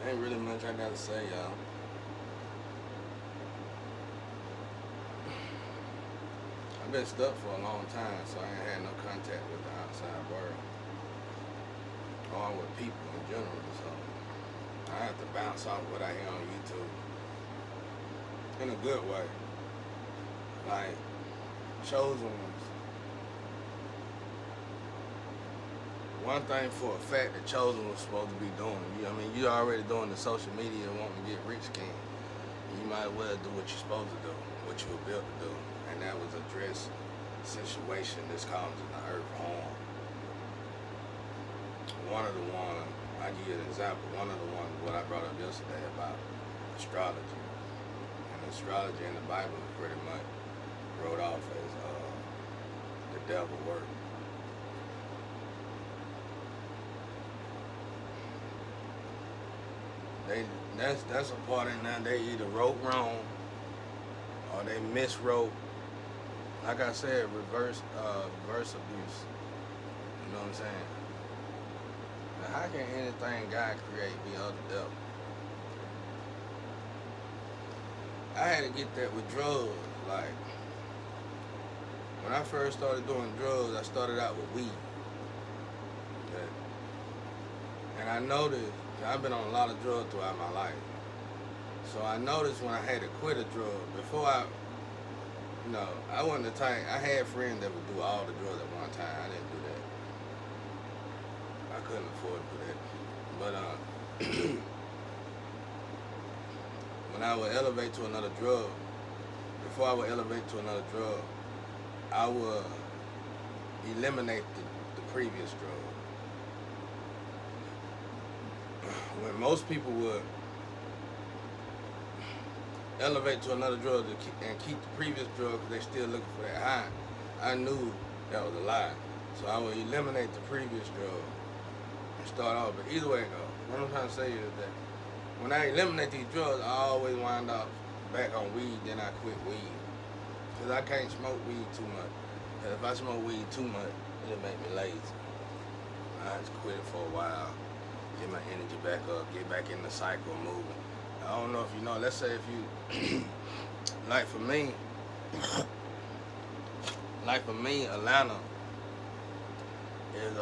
Ain't really much I gotta say, y'all. I've been stuck for a long time, so I ain't had no contact with the outside world or with people in general. So I have to bounce off what I hear on YouTube in a good way. Like chosen ones. One thing for a fact that chosen was supposed to be doing. I mean, you already doing the social media wanting to get rich scheme. You might as well do what you're supposed to do, what you were built to do, and that was address situation this comes in the earth home. One of the ones, I give you an example. One of the ones what I brought up yesterday about astrology, and astrology in the Bible is pretty much wrote off as the devil work. That's a part in that they either wrote wrong or they miswrote. Like I said, reverse abuse. You know what I'm saying? Now, how can anything God create be of the devil? I had to get that with drugs. Like when I first started doing drugs, I started out with weed. Okay? And I noticed I've been on a lot of drugs throughout my life. So I noticed when I had to quit a drug, before I wasn't the type, I had friends that would do all the drugs at one time. I didn't do that. I couldn't afford to do that. But when I would elevate to another drug, before I would elevate to another drug, I would eliminate the previous drug. When most people would elevate to another drug and keep the previous drug because they still looking for that high, I knew that was a lie. So I would eliminate the previous drug and start off. But either way it goes, what I'm trying to say is that when I eliminate these drugs, I always wind up back on weed, then I quit weed. Because I can't smoke weed too much. Because if I smoke weed too much, it'll make me lazy. I just quit it for a while, get my energy back up, get back in the cycle of moving. I don't know if you know, let's say if you, like for me, Atlanta is,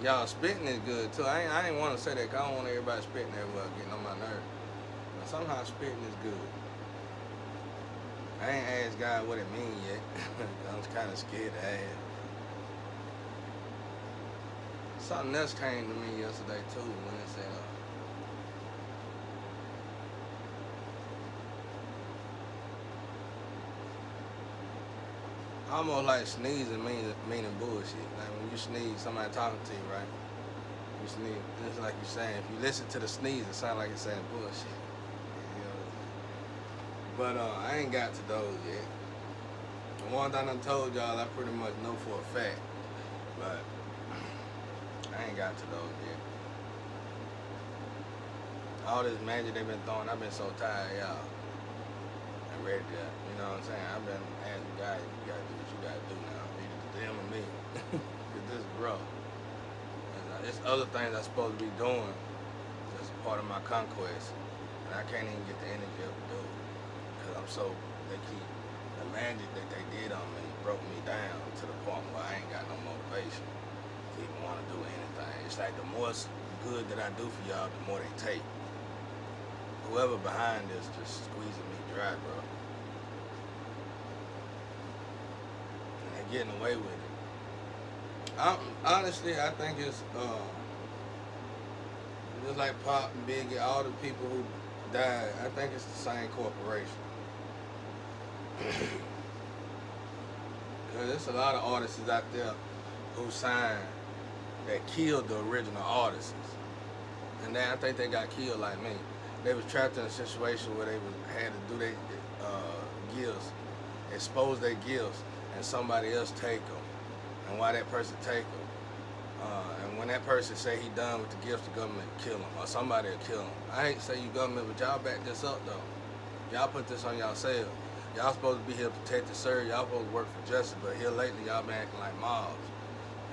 y'all spitting is good too. I ain't want to say that because I don't want everybody spitting everywhere getting on my nerves. But somehow spitting is good. I ain't asked God what it means yet. I'm kind of scared to ask. Something else came to me yesterday too when it said, almost like sneezing meaning bullshit. Like when you sneeze, somebody talking to you, right? You sneeze, just like you're saying. If you listen to the sneeze, it sounds like it's saying bullshit. You know? But I ain't got to those yet. The ones I done told y'all, I pretty much know for a fact. But I ain't got to those yet. All this magic they been throwing, I've been so tired, y'all. I'm ready to, you know what I'm saying? I've been asking guys, you gotta do what you gotta do now. Either to them or me. Cause this is rough. And there's other things I'm supposed to be doing that's part of my conquest. And I can't even get the energy up to do it. Cause I'm so, the magic that they did on me broke me down to the point where I ain't got no motivation to even want to do anything. It's like the more good that I do for y'all, the more they take. Whoever behind this just squeezing me dry, bro. And they're getting away with it. Honestly, I think it's just like Pop and Biggie, all the people who died, I think it's the same corporation. Because there's a lot of artists out there who signed that killed the original artists. And then I think they got killed like me. They was trapped in a situation where they had to do their gifts, expose their gifts, and somebody else take them. And why that person take them? And when that person say he done with the gifts, the government kill him, or somebody will kill him. I ain't say you government, but y'all back this up though. Y'all put this on yourself. Y'all supposed to be here to protect and serve. Y'all supposed to work for justice, but here lately y'all been acting like mobs,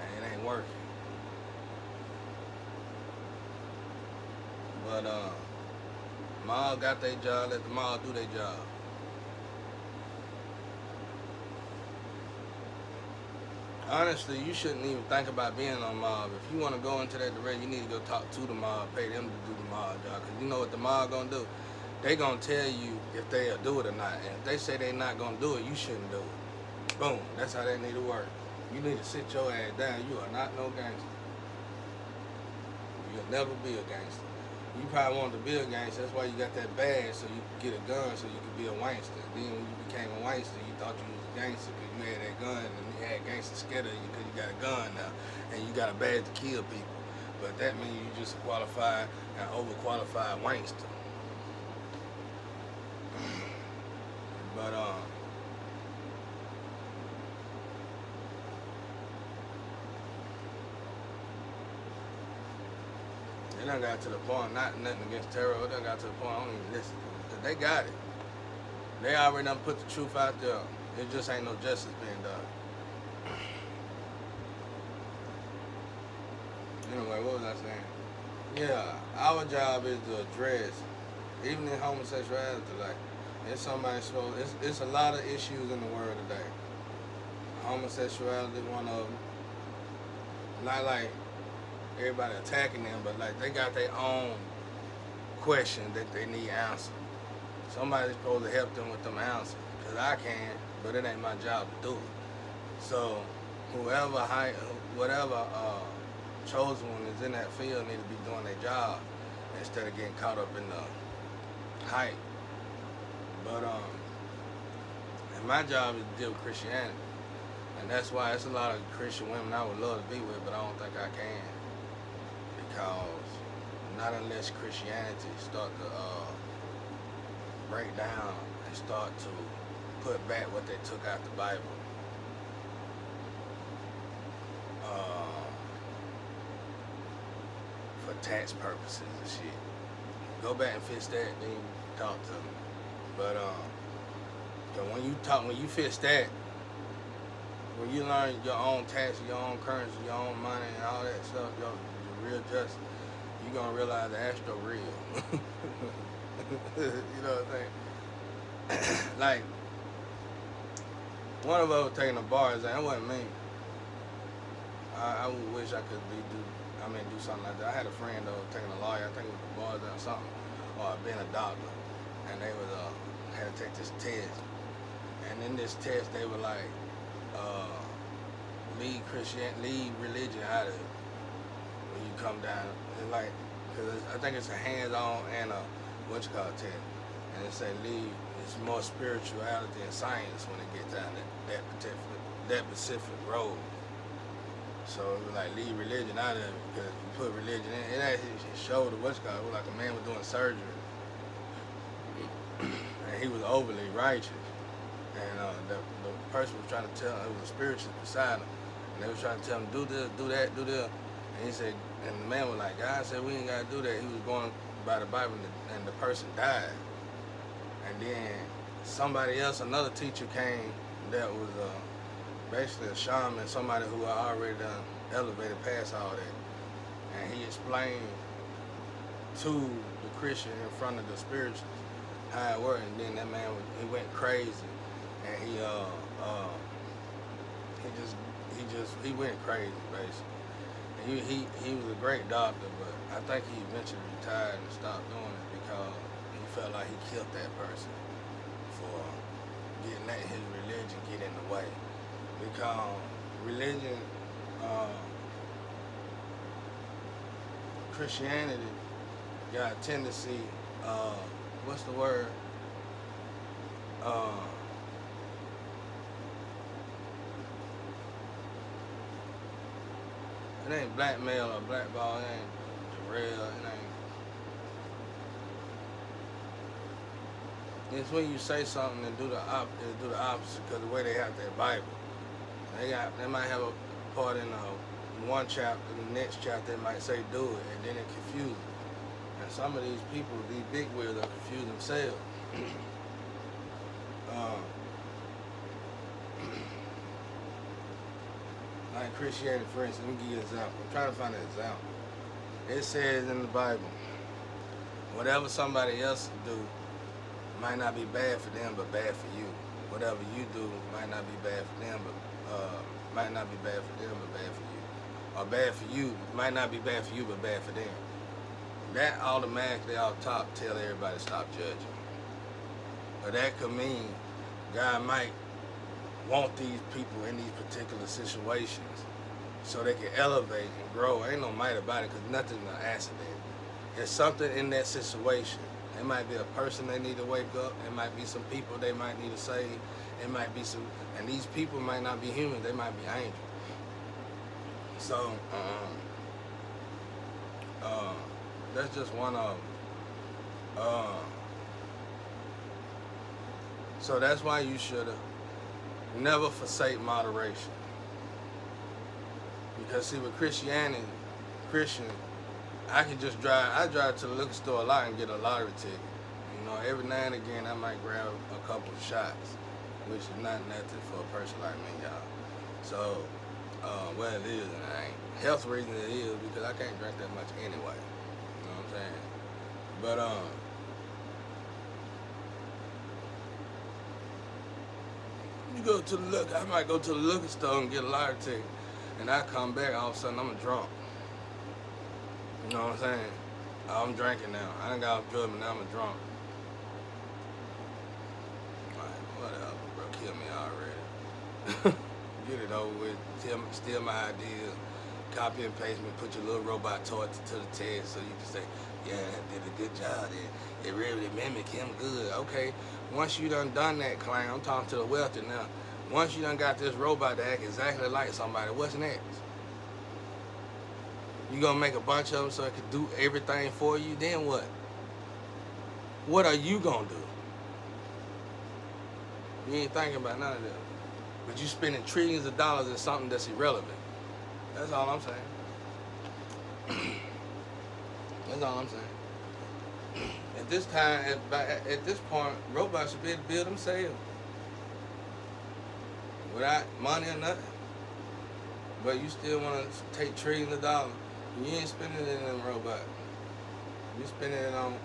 and it ain't working. But mob got their job. Let the mob do their job. Honestly, you shouldn't even think about being on mob. If you want to go into that direction, you need to go talk to the mob, pay them to do the mob job. Because you know what the mob gonna do? They gonna tell you if they'll do it or not. And if they say they not gonna do it, you shouldn't do it. Boom. That's how that need to work. You need to sit your ass down. You are not no gangster. You'll never be a gangster. You probably wanted to be a gangster. That's why you got that badge, so you could get a gun, so you could be a wankster. Then when you became a wankster, you thought you was a gangster because you had that gun, and you had gangsters scared of you because you got a gun now, and you got a badge to kill people. But that means you just a qualified and overqualified wankster. But it done got to the point, not nothing against terror, it done got to the point I don't even listen to them. Because they got it. They already done put the truth out there. It just ain't no justice being done. Anyway, what was I saying? Yeah, our job is to address, even in homosexuality, like, it's it's a lot of issues in the world today. Homosexuality, one of them. Not like everybody attacking them, but like they got their own questions that they need answered. Somebody's supposed to help them with them answers, because I can, but it ain't my job to do it. So whatever chosen one is in that field need to be doing their job instead of getting caught up in the hype. But and my job is to deal with Christianity. And that's why it's a lot of Christian women I would love to be with, but I don't think I can. Because not unless Christianity start to break down and start to put back what they took out the Bible. For tax purposes and shit. Go back and fix that, then you talk to them. But when you fix that, when you learn your own tax, your own currency, your own money, and all that stuff, your real justice, you're gonna realize the astro real. You know what I'm saying? Like, one of us was taking a bar exam. That wasn't me. I would wish I could do something like that. I had a friend though taking a lawyer. I think it was a bar exam or something, or being a doctor, and they was had to take this test. And in this test, they were like, leave religion out of it when you come down. It's like, because I think it's a hands-on and a test. And it say it's more spirituality and science when it gets down that specific road. So it was like, leave religion out of it, because you put religion in. It actually showed it was like a man was doing surgery. And he was overly righteous. And the person was trying to tell him, it was a spiritualist beside him, and they was trying to tell him, do this, do that, do this. And he said, and the man was like, God said we ain't got to do that. He was going by the Bible, and the person died. And then somebody else, another teacher came that was basically a shaman, somebody who had already done elevated past all that. And he explained to the Christian in front of the spiritualist how it worked, and then that man, he went crazy. And he went crazy, basically. And he was a great doctor, but I think he eventually retired and stopped doing it because he felt like he killed that person for letting his religion get in the way. Because religion, Christianity got a tendency, what's the word? It ain't blackmail or blackball, it ain't real, it ain't. It's when you say something and do the opposite, because the way they have their Bible. They might have a part in one chapter, the next chapter they might say do it, and then it confuses. And some of these people, these big wigs, are confused themselves. like Christianity, for instance, let me give you an example. I'm trying to find an example. It says in the Bible, whatever somebody else do might not be bad for them, but bad for you. Whatever you do might not be bad for them, but might not be bad for them, but bad for you. Or bad for you might not be bad for you, but bad for them. That automatically off top tell everybody to stop judging. But that could mean God might want these people in these particular situations so they can elevate and grow. Ain't no might about it, because nothing's an accident. There's something in that situation. It might be a person they need to wake up. It might be some people they might need to save. It might be some, and these people might not be human. They might be angels. So, that's just one of them. So that's why you should never forsake moderation. Because see, with Christian, I can just I drive to the liquor store a lot and get a lottery ticket. You know, every now and again I might grab a couple of shots, which is not nothing for a person like me, y'all. So, well, it is and it ain't. Health reason it is, because I can't drink that much anyway. You know what I'm saying? But you go to the liquor, I might go to the liquor store and get a lottery ticket, and I come back, all of a sudden I'm drunk. You know what I'm saying? I'm drinking now. I done got off drugs, but now I'm a drunk. Alright, whatever, bro. Kill me already. Get it over with. Steal my ideas. Copy and paste me. Put your little robot toy to the test so you can say, yeah, I did a good job there. It really mimicked him good. Okay, once you done that claim, I'm talking to the wealthy now. Once you done got this robot to act exactly like somebody, what's next? You gonna make a bunch of them so it can do everything for you? Then what? What are you gonna do? You ain't thinking about none of that. But you spending trillions of dollars in something that's irrelevant. That's all I'm saying. That's all I'm saying. At this time, at this point, robots should be able to build themselves without money or nothing. But you still want to take trillions of dollars. You ain't spending it in them robots. You spending it on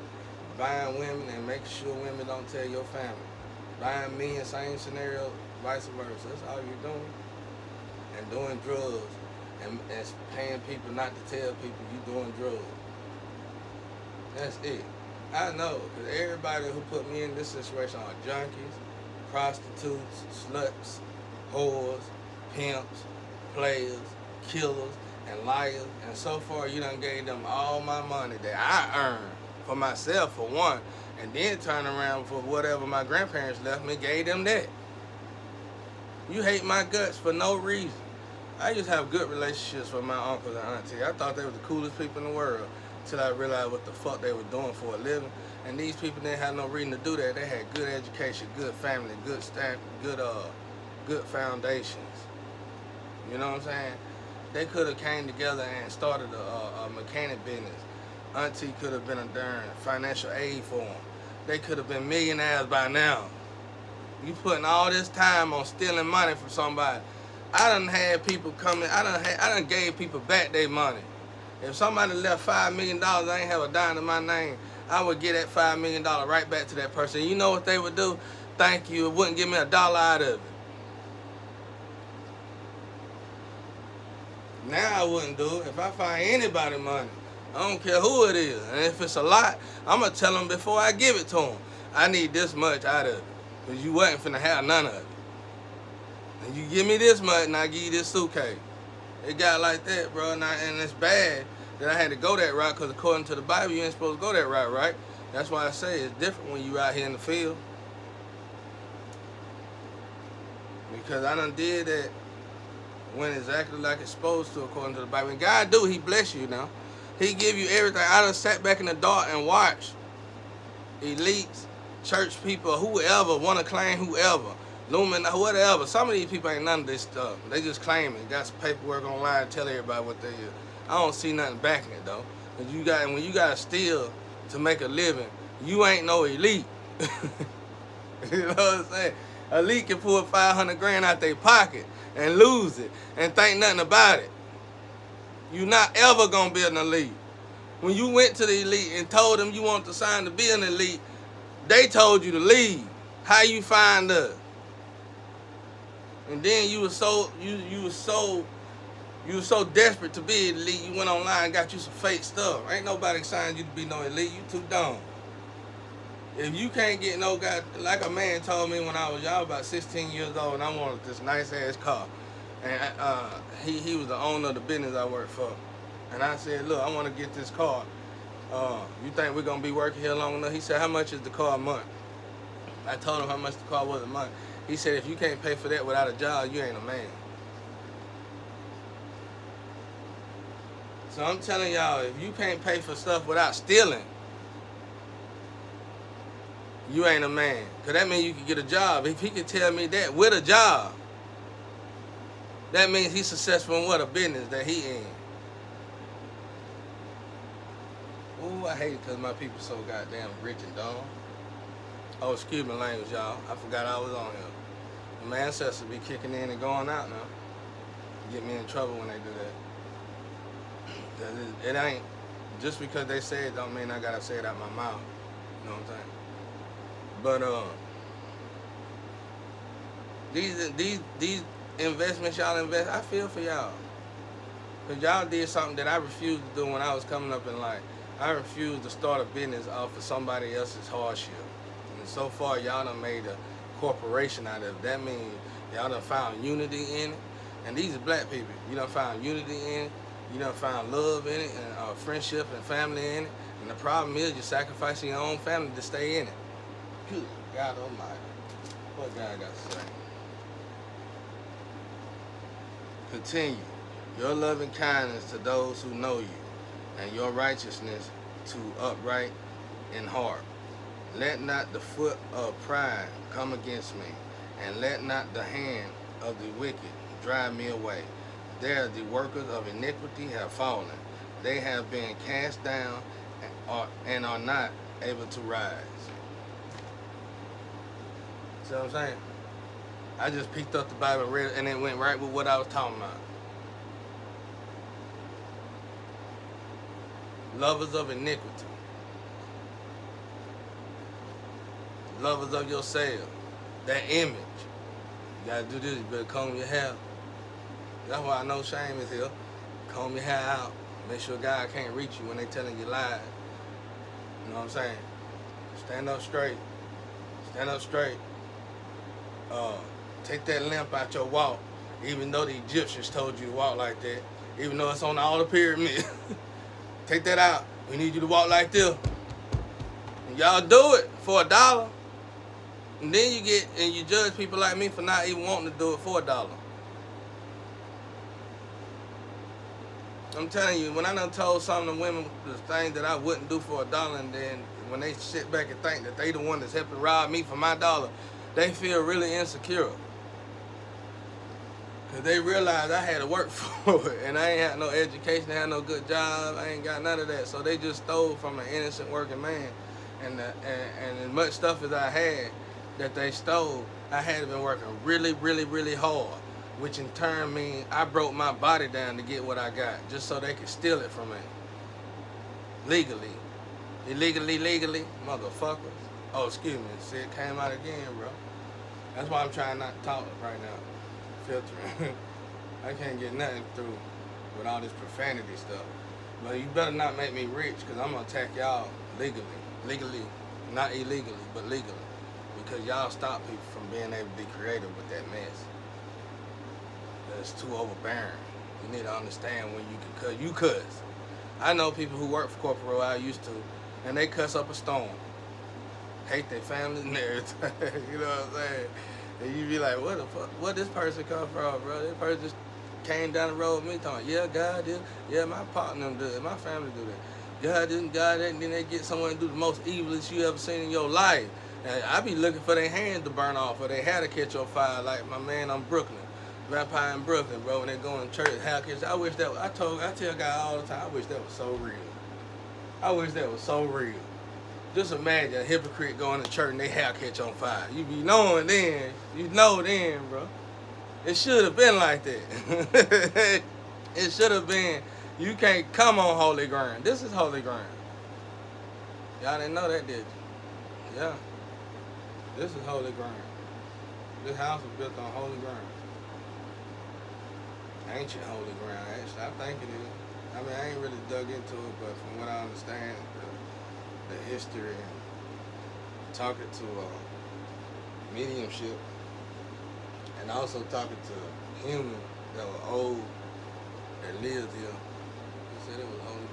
buying women and making sure women don't tell your family. Buying men, same scenario, vice versa. That's all you're doing. And doing drugs and paying people not to tell people you doing drugs. That's it. I know, because everybody who put me in this situation are junkies, prostitutes, sluts, whores, pimps, players, killers, and liars. And so far, you done gave them all my money that I earned for myself, for one, and then turn around for whatever my grandparents left me, gave them that. You hate my guts for no reason. I used to have good relationships with my uncles and aunties. I thought they were the coolest people in the world until I realized what the fuck they were doing for a living. And these people didn't have no reason to do that. They had good education, good family, good staff, good foundations. You know what I'm saying? They could have came together and started a mechanic business. Auntie could have been a darn financial aid for them. They could have been millionaires by now. You putting all this time on stealing money from somebody. I done had people coming. I done gave people back their money. If somebody left $5 million, I ain't have a dime in my name, I would get that $5 million right back to that person. You know what they would do? Thank you. It wouldn't give me $1 out of it. Now I wouldn't do it. If I find anybody money, I don't care who it is. And if it's a lot, I'm going to tell them before I give it to them, I need this much out of it. Because you wasn't finna have none of it. And you give me this much and I give you this suitcase. It got like that, bro. And it's bad that I had to go that route, because according to the Bible, you ain't supposed to go that route, right? That's why I say it's different when you out here in the field. Because I done did that when exactly like it's supposed to, according to the Bible. And God do, he bless you now. He give you everything. I done sat back in the dark and watched elites, church people, whoever, want to claim whoever, Lumen, whatever. Some of these people ain't none of this stuff. They just claim it. Got some paperwork online and tell everybody what they is. I don't see nothing backing it, though. Because when you got to steal to make a living, you ain't no elite. You know what I'm saying? Elite can pull 500 grand out their pocket and lose it and think nothing about it. You're not ever gonna be an elite. When you went to the elite and told them you want to sign to be an elite, they told you to leave. How you find us? And then you were so desperate to be elite, you went online and got you some fake stuff. Ain't nobody signed you to be no elite. You too dumb. If you can't get no guy, like a man told me when I was about 16 years old, and I wanted this nice ass car, and he was the owner of the business I worked for, and I said, look, I want to get this car. You think we're gonna be working here long enough? He said, how much is the car a month? I told him how much the car was a month. He said, if you can't pay for that without a job, you ain't a man. So I'm telling y'all, if you can't pay for stuff without stealing, you ain't a man. Because that means you can get a job. If he can tell me that with a job, that means he's successful in what? A business that he in. Ooh, I hate it because my people so goddamn rich and dumb. Oh, excuse my language, y'all. I forgot I was on here. My ancestors be kicking in and going out now. Get me in trouble when they do that. It ain't, just because they say it don't mean I gotta say it out my mouth. You know what I'm saying? But these investments y'all invest, I feel for y'all. Because y'all did something that I refused to do when I was coming up in life. I refused to start a business off of somebody else's hardship. And so far, y'all done made a corporation out of it. That means y'all done found unity in it. And these are black people. You done found unity in it. You done found love in it, and friendship and family in it. And the problem is you're sacrificing your own family to stay in it. Good God Almighty. What God got to say? Continue your loving kindness to those who know you, and your righteousness to upright in heart. Let not the foot of pride come against me, and let not the hand of the wicked drive me away. There the workers of iniquity have fallen. They have been cast down and are not able to rise. See what I'm saying? I just picked up the Bible and read it, and it went right with what I was talking about. Lovers of iniquity. Lovers of yourself. That image. You gotta do this, you better comb your hair. That's why I know shame is here. Comb your hair out. Make sure God can't reach you when they telling you lies. You know what I'm saying? Stand up straight. Stand up straight. Take that limp out your walk, even though the Egyptians told you to walk like that, even though it's on all the pyramids. Take that out. We need you to walk like this. And y'all do it for $1. And then you judge people like me for not even wanting to do it for $1. I'm telling you, when I done told some of the women the things that I wouldn't do for $1, and then when they sit back and think that they the one that's helping rob me for my dollar, they feel really insecure. Because they realize I had to work for it, and I ain't had no education, I had no good job, I ain't got none of that. So they just stole from an innocent working man. And as much stuff as I had that they stole, I had been working really, really, really hard, which in turn means I broke my body down to get what I got, just so they could steal it from me. Legally. Illegally, legally, motherfuckers. Oh, excuse me, see, it came out again, bro. That's why I'm trying not to talk right now. Filtering. I can't get nothing through with all this profanity stuff. But you better not make me rich, because I'm going to attack y'all legally. Legally, not illegally, but legally. Because y'all stop people from being able to be creative with that mess. That's too overbearing. You need to understand when you cuss. I know people who work for corporate Royale, I used to, and they cuss up a storm. Hate their families and everything. You know what I'm saying? And you be like, what the fuck? Where this person come from, bro? This person just came down the road with me talking, yeah, God did. Yeah, my partner do it. My family do that. God didn't, and then they get someone to do the most evilest you ever seen in your life. And I be looking for their hands to burn off or they had to catch on fire, like my man on Brooklyn. Vampire in Brooklyn, bro, when they go in church, I wish that, I tell God all the time, I wish that was so real. I wish that was so real. Just imagine a hypocrite going to church and they hair catch on fire. You be knowing then. You know then, bro. It should have been like that. It should have been. You can't come on holy ground. This is holy ground. Y'all didn't know that, did you? Yeah. This is holy ground. This house was built on holy ground. Ancient holy ground, actually. I think it is. I mean, I ain't really dug into it, but from what I understand, the history and talking to mediumship and also talking to humans that were old that lived here, they said it was holy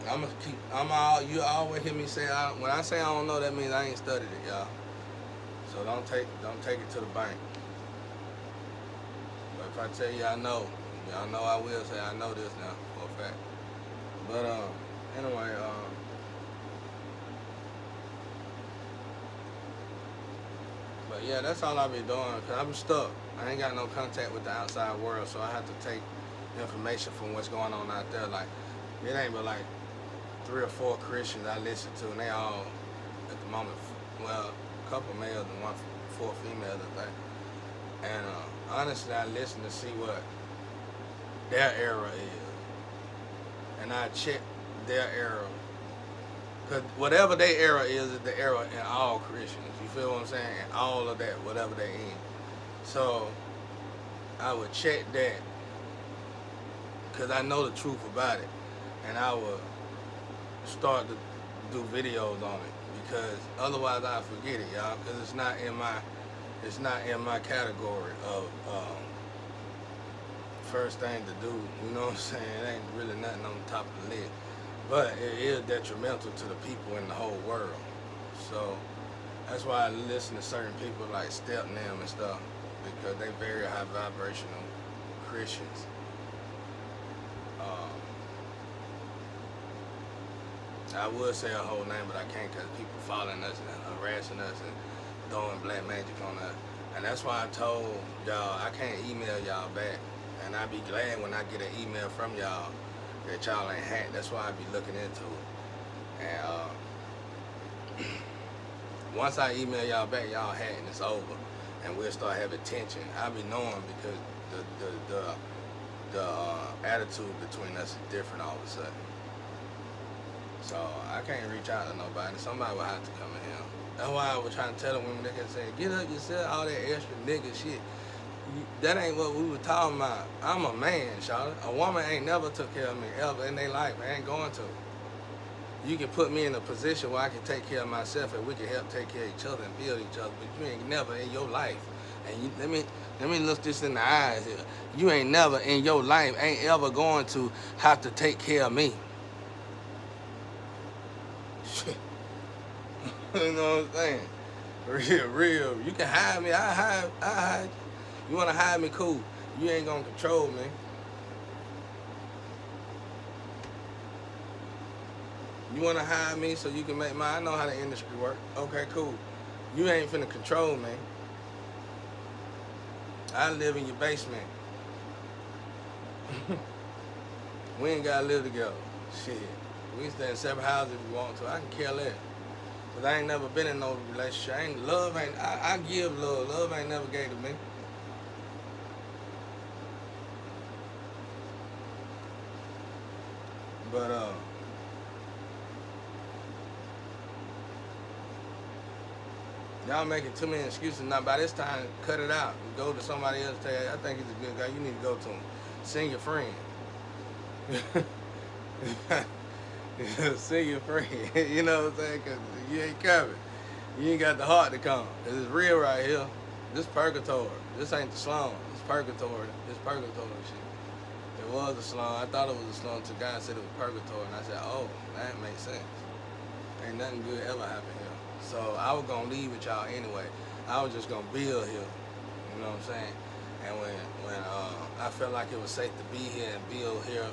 ground. You always hear me say, when I say I don't know, that means I ain't studied it, y'all. So don't take it to the bank. But if I tell you I know, y'all know I will say I know this now for a fact. But anyway, but yeah, that's all I be doing, cause I'm stuck. I ain't got no contact with the outside world, so I have to take information from what's going on out there. Like, it ain't but like 3 or 4 Christians I listen to, and they all, at the moment, well, a couple males and 4 females, I think. And honestly, I listen to see what their era is, and I check their era, because whatever their era is the era in all Christians. You feel what I'm saying? And all of that, whatever they in. So I would check that, because I know the truth about it, and I would start to do videos on it, because otherwise I forget it, y'all, because it's not in my category of first thing to do. You know what I'm saying? It ain't really nothing on the top of the list, but it is detrimental to the people in the whole world. So that's why I listen to certain people like Stepnem and stuff, because they very high vibrational Christians. I would say a whole name, but I can't, because people following us and harassing us and throwing black magic on us. And that's why I told y'all I can't email y'all back. And I'd be glad when I get an email from y'all that y'all ain't hacked. That's why I be looking into it. And once I email y'all back, y'all hacked and it's over, and we'll start having tension. I be knowing, because the attitude between us is different all of a sudden. So I can't reach out to nobody. Somebody will have to come in here. That's why I was trying to tell the women, they can say, get up yourself, all that extra nigga shit. That ain't what we were talking about. I'm a man, Charlotte. A woman ain't never took care of me ever in their life. I ain't going to. You can put me in a position where I can take care of myself, and we can help take care of each other and build each other, but you ain't never in your life. And let me look this in the eyes here. You ain't never in your life, ain't ever going to have to take care of me. You know what I'm saying? Real. You can hide me. I hide you. You want to hide me? Cool. You ain't going to control me. You want to hide me so you can make mine? I know how the industry works. Okay, cool. You ain't finna control me. I live in your basement. We ain't got to live together. Shit. We can stay in separate houses if we want to. I can care less. Because I ain't never been in no relationship. I give love. Love ain't never gave to me. But, y'all making too many excuses. Now, by this time, cut it out. Go to somebody else and tell you, I think he's a good guy. You need to go to him. Send your friend. Send your friend. You know what I'm saying? Because you ain't coming. You ain't got the heart to come. Because it's real right here. This purgatory. This ain't the slum. It's purgatory. This purgatory shit. It was a slum. I thought it was a slum until God said it was purgatory. And I said, oh, that makes sense. Ain't nothing good ever happened here. So I was going to leave with y'all anyway. I was just going to build here. You know what I'm saying? And when I felt like it was safe to be here and build here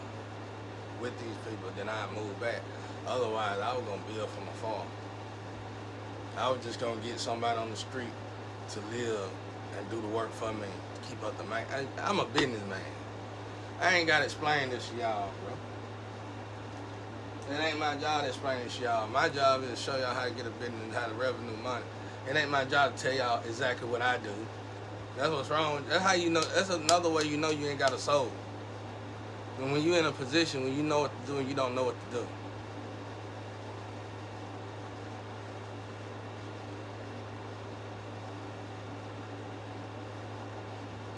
with these people, then I'd move back. Otherwise, I was going to build from afar. I was just going to get somebody on the street to live and do the work for me, to keep up the money. I'm a businessman. I ain't got to explain this to y'all, bro. It ain't my job to explain this to y'all. My job is to show y'all how to get a business and how to revenue money. It ain't my job to tell y'all exactly what I do. That's what's wrong. That's how you know. That's another way you know you ain't got a soul. And when you're in a position when you know what to do and you don't know what to do.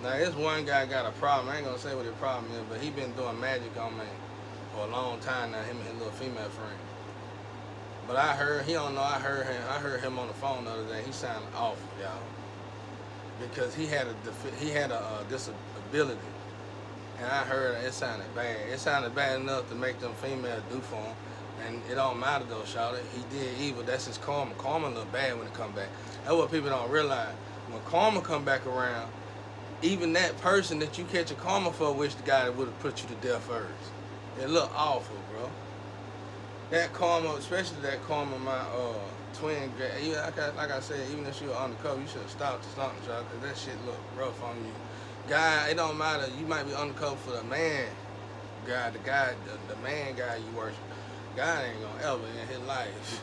Now, this one guy got a problem. I ain't gonna say what his problem is, but he been doing magic on me for a long time now. Him and his little female friend. But I heard he don't know. I heard him on the phone the other day. He sounded awful, y'all, because he had a disability, and I heard it sounded bad. It sounded bad enough to make them females do for him. And it don't matter though, Charlotte. He did evil. That's his karma. Karma look bad when it come back. That's what people don't realize. When karma come back around, even that person that you catch a karma for, wish the guy would have put you to death first. It look awful, bro. That karma, especially that karma, my twin, even like I said, even if you were undercover, you should have stopped or something, Charlotte, because that shit look rough on you. Guy, it don't matter. You might be undercover for the man guy, the man guy you worship. God ain't gonna ever in his life.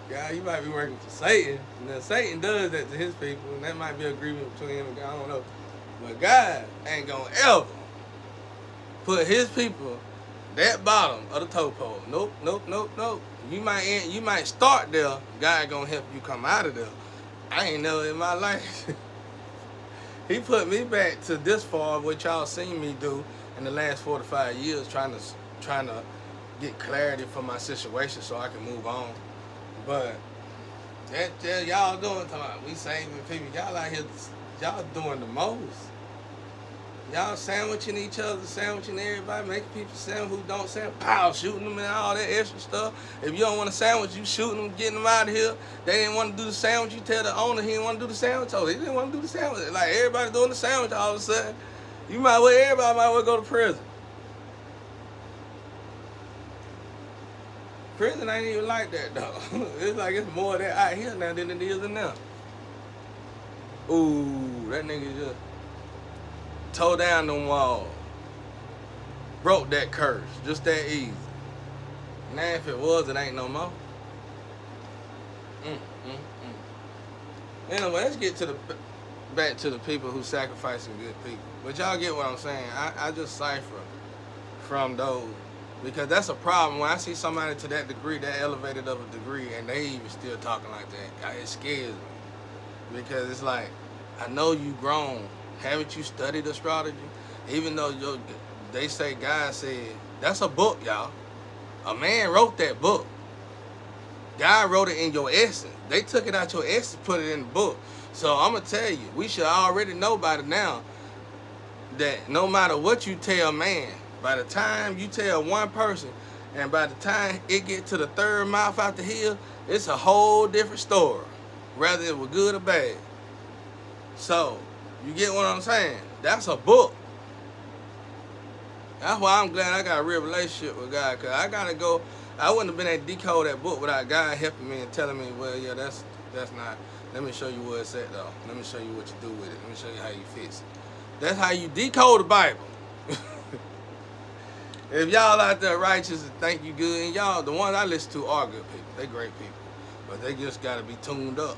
God, you might be working for Satan. Now Satan does that to his people, and that might be an agreement between him and God. I don't know. But God ain't gonna ever put his people that bottom of the toe pole. Nope, nope, nope, nope. You might start there. God gonna help you come out of there. I ain't never in my life. He put me back to this far, what y'all seen me do in the last 4 to 5 years, trying to get clarity for my situation so I can move on. But that y'all doing, we saving people. Y'all out here, y'all doing the most. Y'all sandwiching each other, sandwiching everybody, making people sandwich who don't sandwich, pow, shooting them and all that extra stuff. If you don't want a sandwich, you shooting them, getting them out of here. They didn't want to do the sandwich. You tell the owner he didn't want to do the sandwich. Oh, he didn't want to do the sandwich. Like everybody doing the sandwich all of a sudden. Everybody might well go to prison. Prison ain't even like that though. It's like it's more of that out here now than it is in there. Ooh, that nigga just tore down them walls. Broke that curse. Just that easy. Now if it was, it ain't no more. Anyway, let's get to back to the people who sacrificing good people. But y'all get what I'm saying. I just cipher from those. Because that's a problem. When I see somebody to that degree, that elevated of a degree, and they even still talking like that, it scares me. Because it's like, I know you grown. Haven't you studied astrology? Even though they say God said, that's a book, y'all. A man wrote that book. God wrote it in your essence. They took it out your essence, put it in the book. So I'm going to tell you, we should already know by now that no matter what you tell man, by the time you tell one person, and by the time it get to the third mouth out the hill, it's a whole different story, whether it was good or bad. So, you get what I'm saying? That's a book. That's why I'm glad I got a real relationship with God, because I got to go. I wouldn't have been able to decode that book without God helping me and telling me, well, yeah, that's not. Let me show you where it's at, though. Let me show you what you do with it. Let me show you how you fix it. That's how you decode the Bible. If y'all out there righteous and think you good, and y'all, the ones I listen to are good people. They great people. But they just got to be tuned up.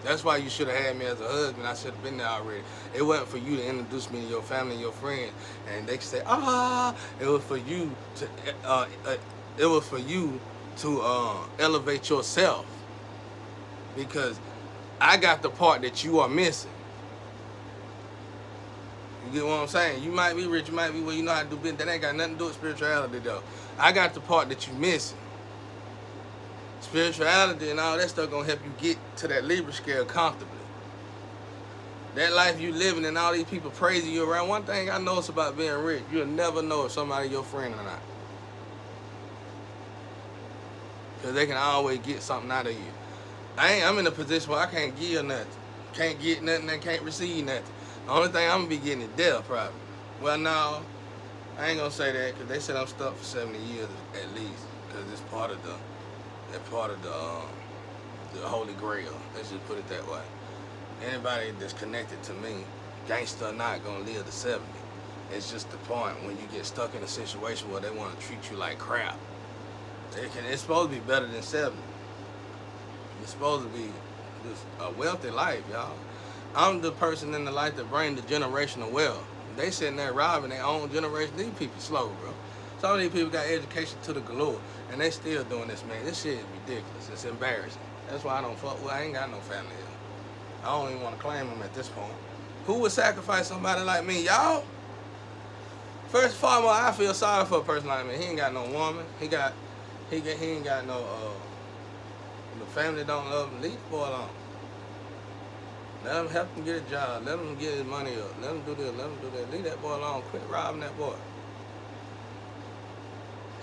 That's why you should have had me as a husband. I should have been there already. It wasn't for you to introduce me to your family and your friends, and they say, it was for you to, elevate yourself. Because I got the part that you are missing. You get what I'm saying? You might be rich, you might be well, you know how to do business. That ain't got nothing to do with spirituality, though. I got the part that you missing. Spirituality and all that stuff gonna help you get to that Libra scale comfortably. That life you living and all these people praising you around. One thing I notice about being rich, you'll never know if somebody your friend or not. Because they can always get something out of you. I'm in a position where I can't give nothing. Can't get nothing and can't receive nothing. The only thing I'm going to be getting is death, probably. Well, no, I ain't going to say that because they said I'm stuck for 70 years at least because it's part of the Holy Grail. Let's just put it that way. Anybody that's connected to me, gangster or not, going to live to 70. It's just the point when you get stuck in a situation where they want to treat you like crap. It's supposed to be better than 70. It's supposed to be just a wealthy life, y'all. I'm the person in the life that bring the generational wealth. They sitting there robbing their own generation. These people slow, bro. Some of these people got education to the galore, and they still doing this, man. This shit is ridiculous. It's embarrassing. That's why I don't fuck with. I ain't got no family here. I don't even want to claim them at this point. Who would sacrifice somebody like me, y'all? First and foremost, I feel sorry for a person like me. He ain't got no woman. He ain't got no the family don't love him. Leave the boy alone. Let him help him get a job. Let him get his money up. Let him do this. Let him do that. Leave that boy alone. Quit robbing that boy.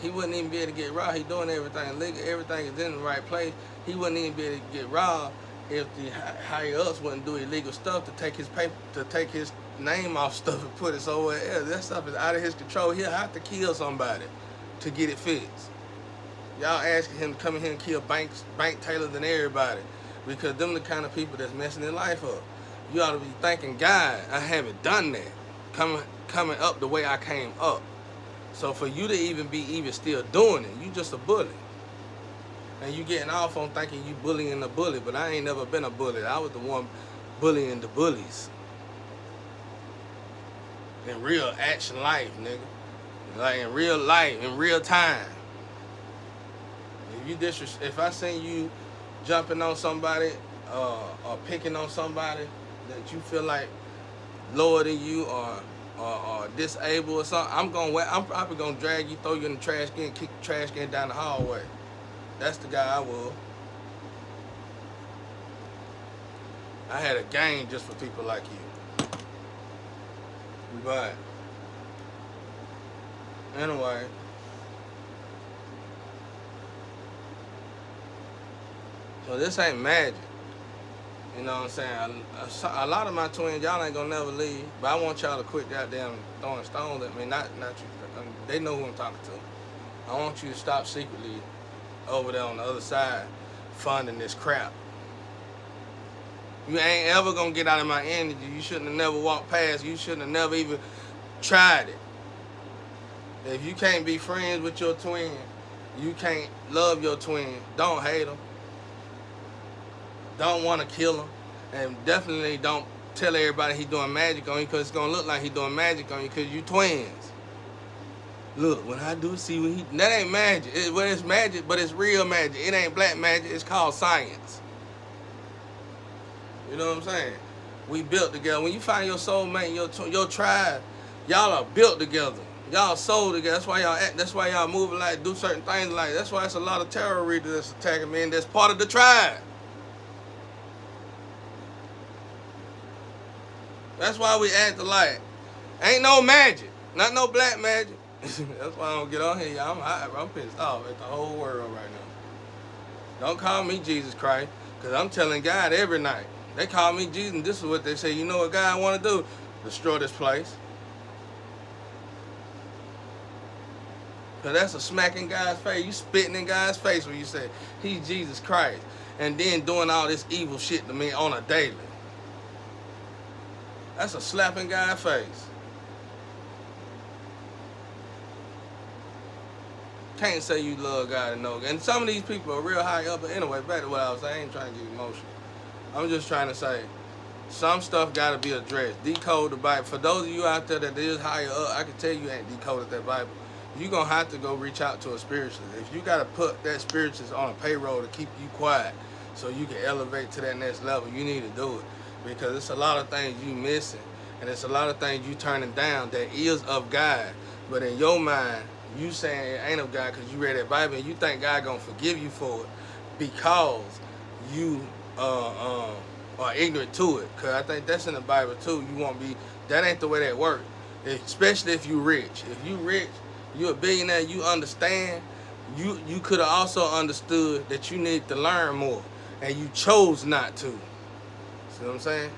He wouldn't even be able to get robbed. He doing everything legal. Everything is in the right place. He wouldn't even be able to get robbed if the higher ups wouldn't do illegal stuff to take his paper, to take his name off stuff and put it somewhere else. That stuff is out of his control. He'll have to kill somebody to get it fixed. Y'all asking him to come in here and kill bank tailors and everybody because them the kind of people that's messing their life up. You ought to be thanking God I haven't done that. Coming up the way I came up. So for you to even be still doing it, you just a bully. And you getting off on thinking you bullying the bully, but I ain't never been a bully. I was the one bullying the bullies. In real action life, nigga. Like in real life, in real time. If I seen you jumping on somebody or picking on somebody that you feel like lower than you or disabled or something, I'm probably gonna drag you, throw you in the trash can, kick the trash can down the hallway. That's the guy I was. I had a game just for people like you. But anyway, so this ain't magic. You know what I'm saying? A lot of my twins, y'all ain't gonna never leave. But I want y'all to quit goddamn throwing stones at me. Not you. They know who I'm talking to. I want you to stop secretly over there on the other side funding this crap. You ain't ever gonna get out of my energy. You shouldn't have never walked past. You shouldn't have never even tried it. If you can't be friends with your twin, you can't love your twin, don't hate them. Don't want to kill them. And definitely don't tell everybody he doing magic on you because it's going to look like he doing magic on you because you twins. Look, when I do see what he... That ain't magic. It's magic, but it's real magic. It ain't black magic. It's called science. You know what I'm saying? We built together. When you find your soulmate, your tribe, y'all are built together. Y'all soul together. That's why y'all act. That's why y'all moving like, do certain things like. That's why it's a lot of terror readers that's attacking me, and that's part of the tribe. That's why we act alike. Ain't no magic. Not no black magic. That's why I don't get on here, y'all. I'm pissed off at the whole world right now. Don't call me Jesus Christ, because I'm telling God every night. They call me Jesus, and this is what they say. You know what God want to do? Destroy this place. Because that's a smack in God's face. You spitting in God's face when you say, he's Jesus Christ. And then doing all this evil shit to me on a daily. That's a slap in God's face. Can't say you love God and know God. And some of these people are real high up. But anyway, back to what I was saying. I ain't trying to get emotional. I'm just trying to say, some stuff got to be addressed. Decode the Bible. For those of you out there that is higher up, I can tell you ain't decoded that Bible. You're going to have to go reach out to a spiritualist. If you got to put that spiritualist on a payroll to keep you quiet so you can elevate to that next level, you need to do it. Because it's a lot of things you missing. And it's a lot of things you turning down that is of God. But in your mind, you saying it ain't of God because you read that Bible and you think God going to forgive you for it because you are ignorant to it. Because I think that's in the Bible too. You won't be, that ain't the way that works. Especially if you rich. If you rich, you a billionaire, you understand, you could have also understood that you need to learn more, and you chose not to. See what I'm saying?